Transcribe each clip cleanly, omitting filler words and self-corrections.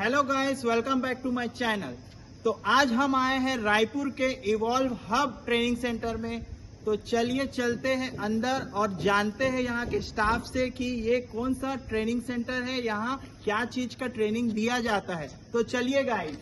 Hello guys, welcome back to my channel. तो आज हम आए हैं रायपुर के इवॉल्व हब ट्रेनिंग सेंटर में। तो चलिए चलते हैं अंदर और जानते हैं यहाँ के स्टाफ से कि ये कौन सा ट्रेनिंग सेंटर है, यहाँ क्या चीज का ट्रेनिंग दिया जाता है। तो चलिए गाइस।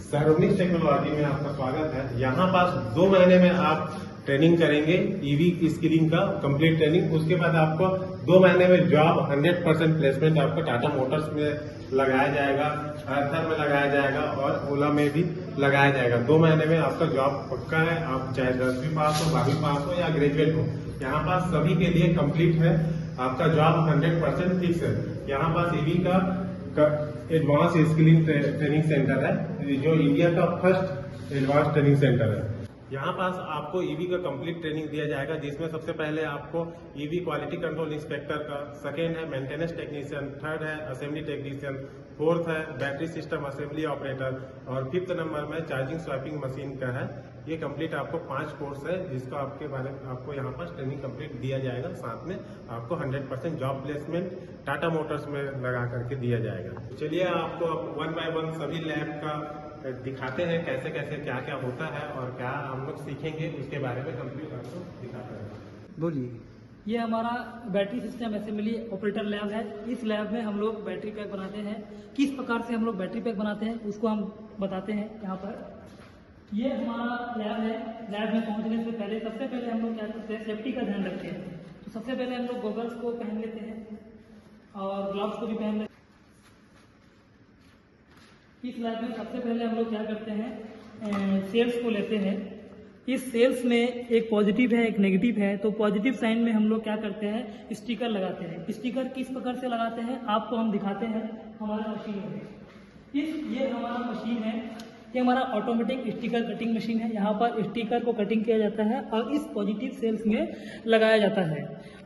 सैरोनिक्स टेक्नोलॉजी में आपका स्वागत है। यहाँ पास 2 महीने में आप ट्रेनिंग करेंगे, ईवी स्किलिंग का कंप्लीट ट्रेनिंग। उसके बाद आपको 2 महीने में जॉब 100% प्लेसमेंट आपको टाटा मोटर्स में लगाया जाएगा, अर्थर में लगाया जाएगा और ओला में भी लगाया जाएगा। 2 महीने में आपका जॉब पक्का है। आप चाहे 10वीं पास हो, 12वीं पास हो या ग्रेजुएट हो, यहाँ पास सभी के लिए कंप्लीट है। आपका जॉब 100% फिक्स है। यहाँ पास ईवी का एडवांस स्किलिंग ट्रेनिंग सेंटर है, जो इंडिया का फर्स्ट एडवांस ट्रेनिंग सेंटर है। यहाँ पास आपको ईवी का कंप्लीट ट्रेनिंग दिया जाएगा, जिसमें सबसे पहले आपको ईवी क्वालिटी कंट्रोल इंस्पेक्टर का, सेकेंड है मेंटेनेंस टेक्नीशियन, थर्ड है असेंबली टेक्नीशियन, फोर्थ है बैटरी सिस्टम असेंबली ऑपरेटर और 5th नंबर में चार्जिंग स्वैपिंग मशीन का है। ये कंप्लीट आपको 5 कोर्स है, जिसका आपके बारे में आपको यहाँ पर ट्रेनिंग कंप्लीट दिया जाएगा। साथ में आपको 100% जॉब प्लेसमेंट टाटा मोटर्स में लगा करके दिया जाएगा। चलिए आपको 1 by 1 सभी लैब का दिखाते हैं, कैसे कैसे क्या क्या होता है और क्या हम लोग सीखेंगे, उसके बारे में कंप्लीट आपको दिखाते हैं। बोलिए। ये हमारा battery system assembly operator lab है। इस लैब में हम लोग बैटरी पैक बनाते हैं। किस प्रकार से हम लोग बैटरी पैक बनाते हैं उसको हम बताते हैं यहाँ पर। ये हमारा लैब है। लैब में पहुँचने से पहले सबसे पहले हम लोग क्या करते हैं, सेफ्टी का ध्यान रखते हैं। तो सबसे पहले हम लोग गॉगल्स को पहन लेते हैं और ग्लव्स को भी पहन लेते हैं। इस लैब में सबसे पहले हम लोग क्या करते हैं, सेल्स को लेते हैं। इस सेल्स में एक पॉजिटिव है, एक नेगेटिव है। तो पॉजिटिव साइन में हम लोग क्या करते हैं, स्टिकर लगाते हैं। स्टिकर किस प्रकार से लगाते हैं आपको हम दिखाते हैं हमारा मशीन में। ये हमारा मशीन है, ये हमारा ऑटोमेटिक स्टिकर कटिंग मशीन है। यहाँ पर स्टिकर को कटिंग किया जाता है और इस पॉजिटिव सेल्स में लगाया जाता है,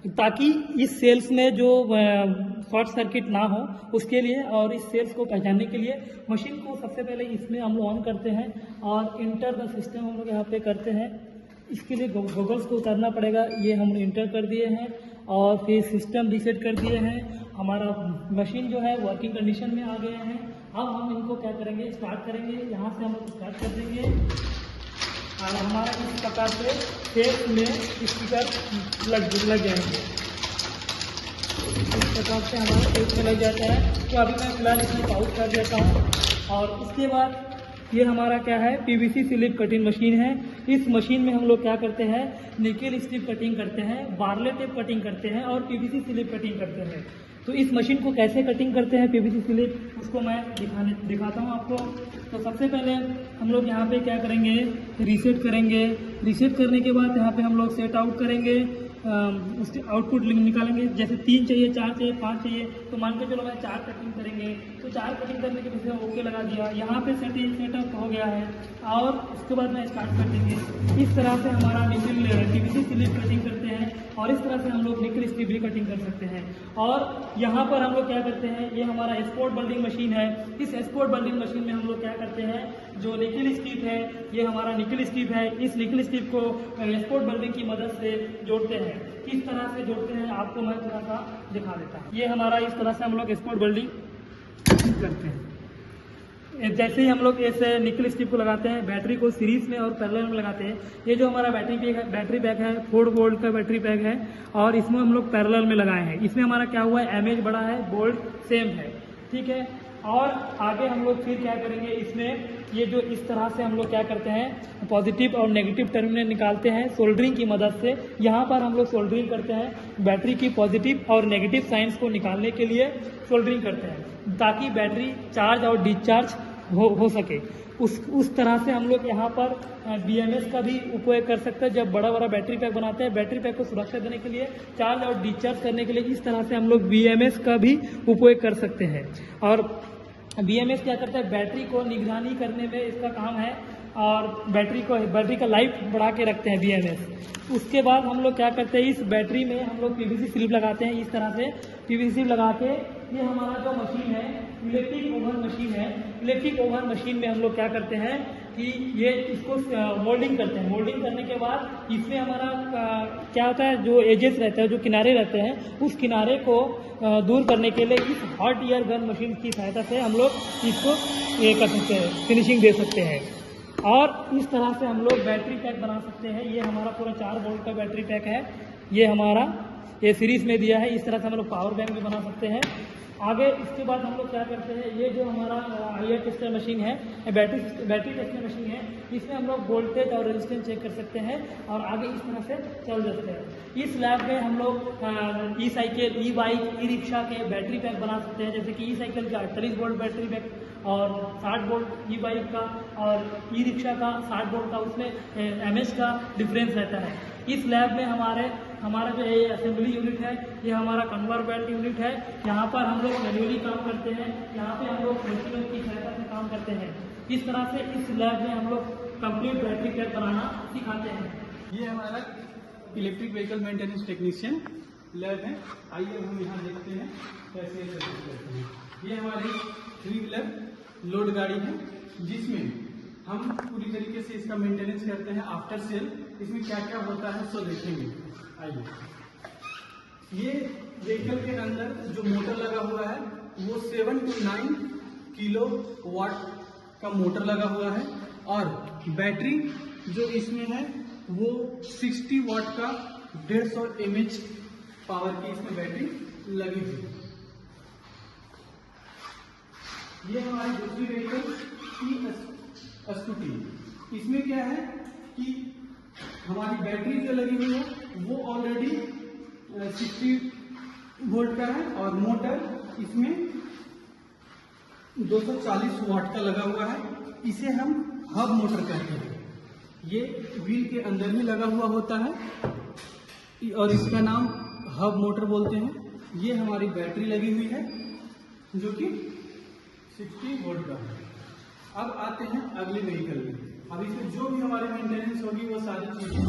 ताकि इस सेल्स में जो शॉर्ट सर्किट ना हो उसके लिए। और इस सेल्स को पहचानने के लिए मशीन को सबसे पहले इसमें हम लोग ऑन करते हैं और इंटर द सिस्टम हम लोग यहाँ पे करते हैं। इसके लिए गॉगल्स को उतारना पड़ेगा। ये हम इंटर कर दिए हैं और फिर सिस्टम रीसेट कर दिए हैं। हमारा मशीन जो है वर्किंग कंडीशन में आ गए हैं। अब हम इनको क्या करेंगे, स्टार्ट करेंगे। यहाँ से हम लोग स्टार्ट कर देंगे और हमारा इस प्रकार से सेल्स में स्टिकर लग जाएंगे। इस प्रकार से हमारा सेल्स में लग जाता है। तो अभी मैं फिलहाल इसमें पाउच कर देता हूँ। और उसके बाद ये हमारा क्या है, पीवीसी स्लिप कटिंग मशीन है। इस मशीन में हम लोग क्या करते हैं, निकेल स्ट्रिप कटिंग करते हैं, बार्ले टेप कटिंग करते हैं और पीवीसी स्लिप कटिंग करते हैं। तो इस मशीन को कैसे कटिंग करते हैं पीवीसी स्लिप, उसको मैं दिखाता हूँ आपको। तो सबसे पहले हम लोग यहाँ पे क्या करेंगे, रीसेट करेंगे। रीसेट करने के बाद यहाँ पे हम लोग सेट आउट करेंगे, उसके आउटपुट निकालेंगे। जैसे 3 चाहिए, 4 चाहिए, 5 चाहिए, तो मान के चलो मैं 4 कटिंग करेंगे। तो 4 कटिंग करने के बाद ओके लगा दिया। यहाँ पे सेटअप हो गया है और उसके बाद मैं स्टार्ट कर देंगे। इस तरह से हमारा निकल पीवीसी स्लिप कटिंग करते हैं और इस तरह से हम लोग निकल स्ट्रिप भी कटिंग कर सकते हैं। और यहाँ पर हम लोग क्या करते हैं, ये हमारा स्पोर्ट वेल्डिंग मशीन है। इस स्पोर्ट वेल्डिंग मशीन में हम लोग क्या करते हैं, जो निकल स्ट्रिप है, ये हमारा निकल स्ट्रिप है। इस निकल स्ट्रिप को स्पोर्ट वेल्डिंग की मदद से जोड़ते हैं। किस तरह से जोड़ते हैं आपको मैं थोड़ा सा दिखा देता हूँ। ये हमारा इस तरह से हम लोग स्पोर्ट वेल्डिंग करते हैं। जैसे ही हम लोग ऐसे निकल स्ट्रिप को लगाते हैं, बैटरी को सीरीज में और पैरेलल में लगाते हैं। ये जो हमारा बैटरी पैक है 4 वोल्ट का बैटरी पैक है और इसमें हम लोग पैरेलल में लगाए हैं। इसमें हमारा क्या हुआ है, एमएच बड़ा है, वोल्ट सेम है, ठीक है। और आगे हम लोग फिर क्या करेंगे, इसमें ये जो इस तरह से हम लोग क्या करते हैं, पॉजिटिव और नेगेटिव टर्मिनल निकालते हैं सोल्डरिंग की मदद से। यहाँ पर हम लोग सोल्डरिंग करते हैं, बैटरी की पॉजिटिव और नेगेटिव साइंस को निकालने के लिए सोल्डरिंग करते हैं, ताकि बैटरी चार्ज और डिस्चार्ज हो सके। उस तरह से हम लोग यहाँ पर BMS का भी उपयोग कर सकते हैं। जब बड़ा बड़ा बैटरी पैक बनाते हैं, बैटरी पैक को सुरक्षा देने के लिए, चार्ज और डिस्चार्ज करने के लिए, इस तरह से हम लोग BMS का भी उपयोग कर सकते हैं। और BMS क्या करता है, बैटरी को निगरानी करने में इसका काम है और बैटरी का लाइफ बढ़ा के रखते हैं BMS। उसके बाद हम लोग क्या करते हैं, इस बैटरी में हम लोग पीवीसी स्लिप लगाते हैं। इस तरह से पीवीसी स्लिप लगा के, ये हमारा जो मशीन है इलेक्ट्रिक ओवन मशीन है। इलेक्ट्रिक ओवन मशीन में हम लोग क्या करते हैं, कि ये इसको मोल्डिंग करते हैं। मोल्डिंग करने के बाद इसमें हमारा क्या होता है, जो एजेस रहते हैं, जो किनारे रहते हैं, उस किनारे को दूर करने के लिए इस हॉट एयर गन मशीन की सहायता से हम लोग इसको ये कर सकते हैं, फिनिशिंग दे सकते हैं। और इस तरह से हम लोग बैटरी पैक बना सकते हैं। ये हमारा पूरा 4 वोल्ट का बैटरी पैक है, ये हमारा ये सीरीज में दिया है। इस तरह से हम लोग पावर बैंक भी बना सकते हैं। आगे इसके बाद हम लोग क्या करते हैं, ये जो हमारा IR टेस्टर मशीन है, बैटरी टेस्टर मशीन है, इसमें हम लोग वोल्टेज और रेजिस्टेंस चेक कर सकते हैं और आगे इस तरह से चल सकते हैं। इस लैब में हम लोग ई साइकिल, ई बाइक, ई रिक्शा के बैटरी पैक बना सकते हैं, जैसे कि ई साइकिल का 48 वोल्ट बैटरी पैक और 60 वोल्ट ई बाइक का और ई रिक्शा का 60 वोल्ट का, उसमें MS का डिफरेंस रहता है। इस लैब में हमारा जो ये असेंबली यूनिट है, ये हमारा कन्वर बेल्ट यूनिट है। यहाँ पर हम लोग मैन्युअली काम करते हैं, यहाँ पे हम लोग मशीनों की सहायता से काम करते हैं। इस तरह से इस लैब में हम लोग कंप्लीट बैटरी पैक बनाना सिखाते हैं। ये हमारा electric vehicle maintenance technician lab है। आइए हम यहाँ देखते हैं कैसे ये सर्विस करते हैं। ये हमारी 3 व्हीलर लोड गाड़ी है, जिसमें हम पूरी तरीके से इसका मेंटेनेंस करते हैं आफ्टर सेल। इसमें क्या क्या होता है सो देखेंगे। आइए, ये व्हीकल के अंदर जो मोटर लगा हुआ है वो 7 to 9 किलो वाट का मोटर लगा हुआ है और बैटरी जो इसमें है वो 60 वाट का 150 mAh पावर की इसमें बैटरी लगी हुई है। ये हमारी दूसरी व्हीकल की स्कूटी, इसमें क्या है कि हमारी बैटरी जो लगी हुई है वो ऑलरेडी 60 वोल्ट का है और मोटर इसमें 240 वाट का लगा हुआ है। इसे हम हब मोटर कहते हैं। ये व्हील के अंदर ही लगा हुआ होता है और इसका नाम हब मोटर बोलते हैं। ये हमारी बैटरी लगी हुई है जो कि 60 वोल्ट का है। अब आते हैं अगले व्हीकल में। अब इसमें जो भी हमारी मेंटेनेंस होगी वो सारी चीजें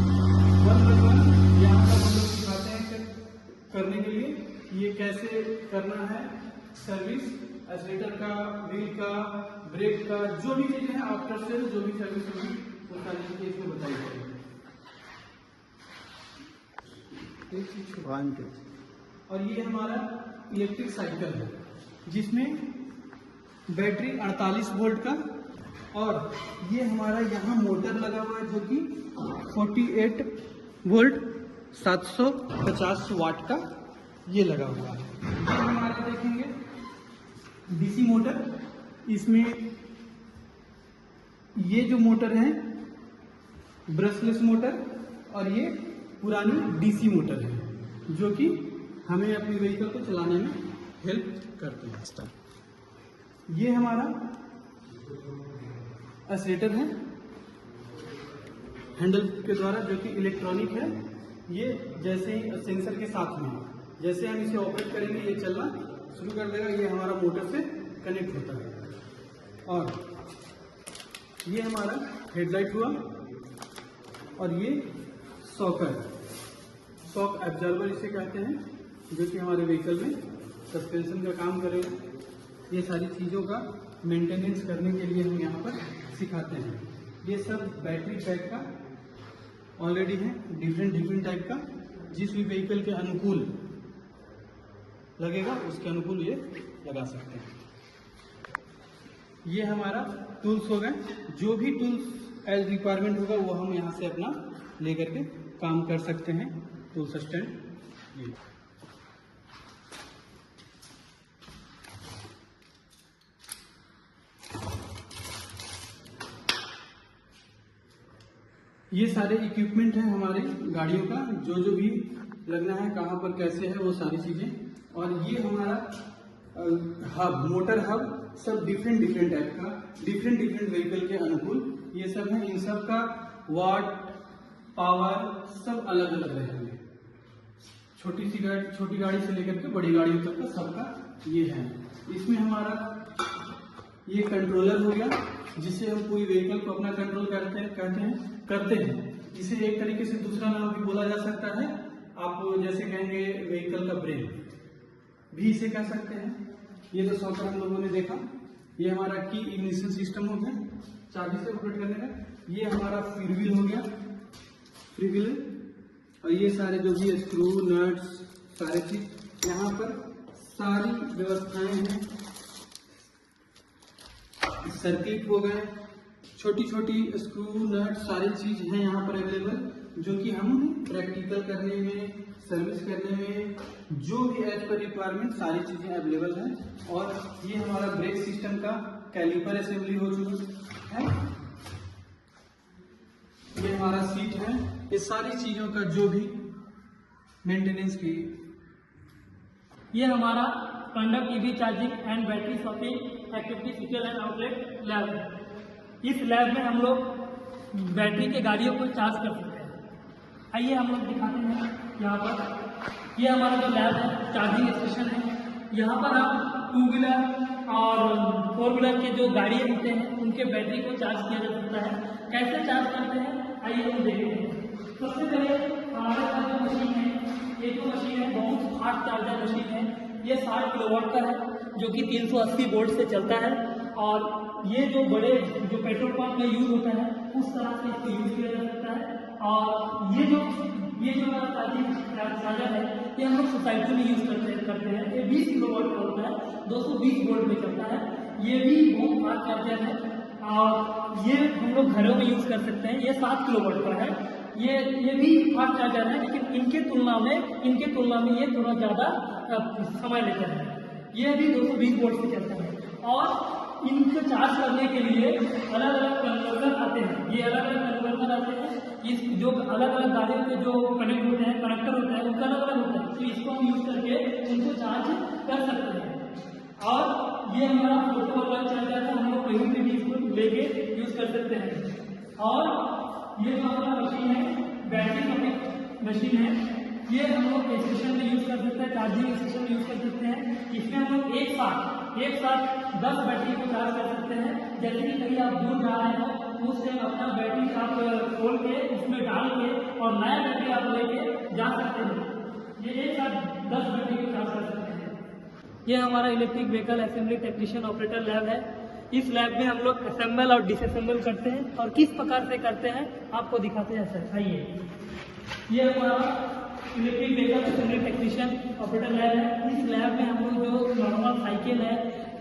1 by 1 यहाँ पर हम लोग सिखाते हैं करने के लिए। ये कैसे करना है, सर्विस एक्सीलेटर का, व्हील का, ब्रेक का, जो भी चीजें हैं आफ्टर सेल जो भी सर्विस होगी वो सारी चीजें इसमें बताई जाएगी। और ये हमारा इलेक्ट्रिक साइकिल है, जिसमें बैटरी 48 वोल्ट का और ये हमारा यहाँ मोटर लगा हुआ है जो कि 48 वोल्ट 750 वाट का ये लगा हुआ है। ये हमारा देखेंगे डीसी मोटर। इसमें ये जो मोटर है ब्रशलेस मोटर और ये पुरानी डीसी मोटर है जो कि हमें अपनी व्हीकल को चलाने में हेल्प करते हैं। ये हमारा एक्सीलेटर है हैंडल के द्वारा जो कि इलेक्ट्रॉनिक है। ये जैसे ही सेंसर के साथ में, जैसे हम इसे ऑपरेट करेंगे ये चलना शुरू कर देगा। ये हमारा मोटर से कनेक्ट होता है। और ये हमारा हेडलाइट हुआ और ये शॉक एब्जॉर्बर इसे कहते हैं, जो कि हमारे व्हीकल में सस्पेंशन का काम करेगा। ये सारी चीज़ों का मेंटेनेंस करने के लिए हम यहाँ पर सिखाते हैं। ये सब बैटरी पैक का ऑलरेडी है, डिफरेंट टाइप का, जिस भी व्हीकल के अनुकूल लगेगा उसके अनुकूल ये लगा सकते हैं। ये हमारा टूल्स हो गए। जो भी टूल्स एज रिक्वायरमेंट होगा वो हम यहाँ से अपना लेकर के काम कर सकते हैं। टूल्स स्टैंड ये सारे इक्विपमेंट हैं हमारे गाड़ियों का, जो भी लगना है, कहाँ पर कैसे है वो सारी चीजें। और ये हमारा हब, मोटर हब, सब डिफरेंट टाइप का, डिफरेंट व्हीकल के अनुकूल ये सब है। इन सब का वाट, पावर सब अलग अलग रहेंगे। छोटी गाड़ी से लेकर के बड़ी गाड़ियों तक का सबका ये है। इसमें हमारा ये कंट्रोलर हो गया, जिससे हम पूरी व्हीकल को अपना कंट्रोल करते हैं। इसे एक तरीके से दूसरा नाम भी बोला जा सकता है। आप जैसे कहेंगे व्हीकल का ब्रेन भी इसे कह सकते हैं। ये जो सॉफ्टवेयर हम लोगों ने देखा, ये हमारा की इग्निशन सिस्टम हो गया। चाबी से ऑपरेट करने का। ये हमारा फ्री व्हील हो गया, फ्री व्हील। और ये सारे जो भी स्क्रू नट्स सारे चीज यहाँ पर सारी व्यवस्थाएं हैं। सर्किट हो गए, छोटी छोटी स्क्रू नट सारी चीज है यहाँ पर अवेलेबल, जो कि हम प्रैक्टिकल करने में, सर्विस करने में, जो भी एज पर रिक्वायरमेंट सारी चीजें अवेलेबल हैं। और ये हमारा ब्रेक सिस्टम का कैलिपर असेंबली हो चुकी है। ये हमारा सीट है। ये सारी चीजों का जो भी मेंटेनेंस की। ये हमारा conduct EV charging and battery shopping activity feature and outlet lab है। इस लैब में हम लोग बैटरी के गाड़ियों को चार्ज कर सकते हैं। आइए हम लोग दिखाते हैं यहाँ पर। ये हमारा जो लैब है चार्जिंग स्टेशन है। यहाँ पर हम 2 व्हीलर और 4 व्हीलर के जो गाड़ी होते हैं उनके बैटरी को चार्ज किया जा सकता है। कैसे चार्ज करते हैं आइए हम देखते हैं। सबसे पहले हमारे पास जो मशीन है, ये जो मशीन है बहुत फास्ट चार्जर मशीन है। ये 60 किलोवाट का है, जो कि 380 वोल्ट से चलता है। और ये जो बड़े जो पेट्रोल पंप में यूज होता है उस तरह से इसको यूज किया जा सकता है। और ये जो हमारा चार्जर है ये हम लोग सोसाइटी में यूज करते हैं। ये 20 किलोवाट का होता है, 220 वोल्ट में चलता है। ये भी बहुत फास्ट चार्जर है और ये हम लोग घरों में यूज कर सकते हैं। ये 7 किलोवाट का है। ये भी फास्ट चार्जर है, लेकिन इनके तुलना में ये थोड़ा ज्यादा समय लेता है। ये भी 220 वोल्ट से चलता है। और इनको चार्ज करने के लिए अलग अलग कन्वर्टर आते हैं। ये अलग अलग कन्वर्टर आते हैं। इस जो अलग अलग गाड़ियों के जो कनेक्ट होते हैं, कनेक्टर होता है, उनका अलग अलग होता है। तो इसको हम यूज करके उनको चार्ज कर सकते हैं। और ये हमारा फोटो वाला चार्जर है, हम लोग कहीं पे भी इसको लेके यूज कर सकते हैं। और ये जो हमारा मशीन है बैटरी शॉपिंग मशीन है, ये हम लोग स्टेशन में यूज कर सकते हैं, चार्जिंग स्टेशन में यूज कर सकते हैं। इसमें हम लोग एक साथ 10 बैटरी को चार्ज कर सकते हैं। जैसे कि कहीं आप दूर जा रहे हो तो उस टाइम अपना बैटरी आप खोल के उसमें डाल के और नया बैटरी आप लेके जा सकते हैं। ये एक साथ 10 बैटरी को चार्ज कर सकते हैं। ये हमारा electric vehicle assembly technician operator lab है। इस लैब में हम लोग असेंबल और डिसअसेंबल करते हैं। और किस प्रकार से करते हैं आपको दिखाते हैं सर। आइए, ये हमारा electric vehicle assembly technician operator lab है। इस लैब में हम लोग जो नॉर्मल साइकिल है,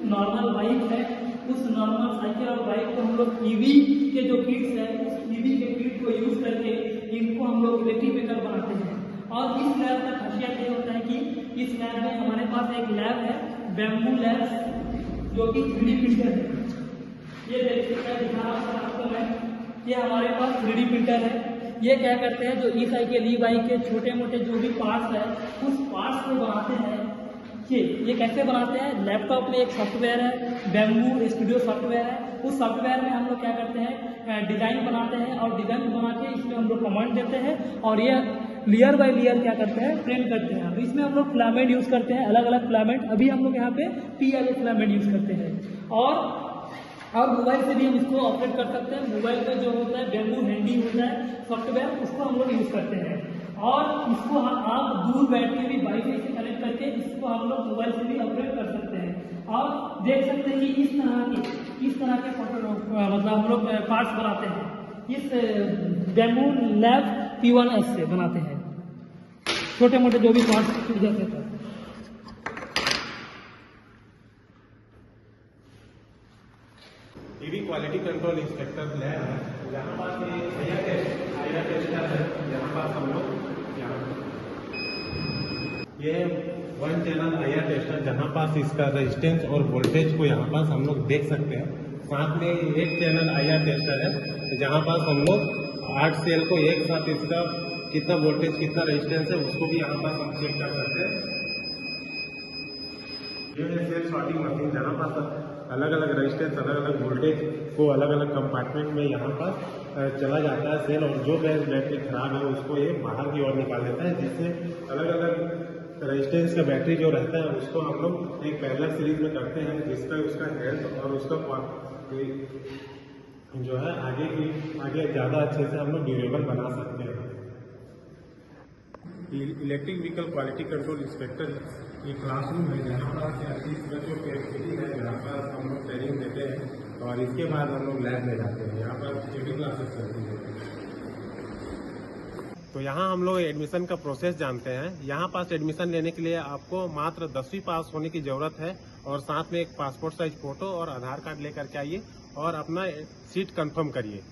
नॉर्मल बाइक है, उस नॉर्मल साइकिल और बाइक को हम लोग ईवी के जो किट्स है उस ईवी के किट को यूज करके इनको हम लोग इलेक्ट्रिक व्हीकल बनाते हैं। और इस लैब का खासियत ये होता है कि इस लैब में हमारे पास एक लैब है बैम्बू लैब, जो कि 3D प्रिंटर है। ये देख सकते हैं, दिखा रहा हूं आपको मैं। ये हमारे पास 3D प्रिंटर है। ये क्या करते हैं, जो ई साइकिल ई बाइक के छोटे मोटे जो भी पार्ट्स है उस पार्ट्स को बनाते हैं। ये कैसे बनाते हैं, लैपटॉप में एक सॉफ्टवेयर है बैम्बू स्टूडियो सॉफ्टवेयर है। उस सॉफ्टवेयर में हम लोग क्या करते हैं, डिजाइन बनाते हैं और डिजाइन बना के इसमें हम लोग कमांड देते हैं और ये लेयर बाय लेयर क्या करते हैं, प्रिंट करते हैं। अब इसमें हम लोग फिलामेंट यूज करते हैं, अलग अलग फिलामेंट। अभी हम लोग यहाँ पे PLA फिलामेंट यूज करते हैं। और मोबाइल से भी हम इसको ऑपरेट कर सकते हैं। मोबाइल में जो होता है बैम्बू हैंडी होता है सॉफ्टवेयर, उसको हम लोग यूज करते हैं। और इसको आप दूर बैठ के भी वाईफाई से कनेक्ट करके इसको हम लोग मोबाइल से भी ऑपरेट कर सकते हैं। और देख सकते हैं कि इस तरह के मतलब हम लोग पार्ट्स बनाते हैं। इस बैम्बू लैब P1S से बनाते हैं छोटे मोटे जो भी पार्ट्स जैसे हैं। EV quality control inspector lab है। यहाँ पास आईआर टेस्टर है। यहाँ पास हम लोग ये 1 चैनल आईआर टेस्टर, जहाँ पास इसका रेजिस्टेंस और वोल्टेज को यहाँ पास हम लोग देख सकते हैं। साथ में 1 चैनल आईआर टेस्टर है, जहाँ पास हम लोग 8 सेल को एक साथ इसका कितना वोल्टेज कितना रेजिस्टेंस है उसको भी यहाँ पास हम चेक कर सकते हैं। ये है सेल सॉर्टिंग मशीन, जहाँ पास अलग अलग रेजिस्टेंस अलग अलग वोल्टेज को अलग अलग कंपार्टमेंट में यहाँ पर चला जाता है सेल, और जो बैटरी खराब है उसको ये बाहर की ओर निकाल देता है, जिससे अलग अलग रेजिस्टेंस का बैटरी जो रहता है उसको हम लोग एक पैरेलल सीरीज में करते हैं, जिसका उसका हेल्थ और उसका जो है आगे ज़्यादा अच्छे से हम लोग ड्यूरेबल बना सकते हैं। Electric vehicle quality control inspector ये क्लासरूम है, जहाँ पर 30 बच्चों की एक्टिविटी है, जहाँ पर हम लोग ट्रेनिंग देते हैं। और इसके बाद हम लोग लैब में जाते हैं। यहाँ पर थियोरी क्लासेस चलती है। तो यहाँ हम लोग एडमिशन का प्रोसेस जानते हैं। यहाँ पास एडमिशन लेने के लिए आपको मात्र 10वीं पास होने की जरूरत है और साथ में एक पासपोर्ट साइज फोटो और आधार कार्ड लेकर के आइए और अपना सीट कंफर्म करिए।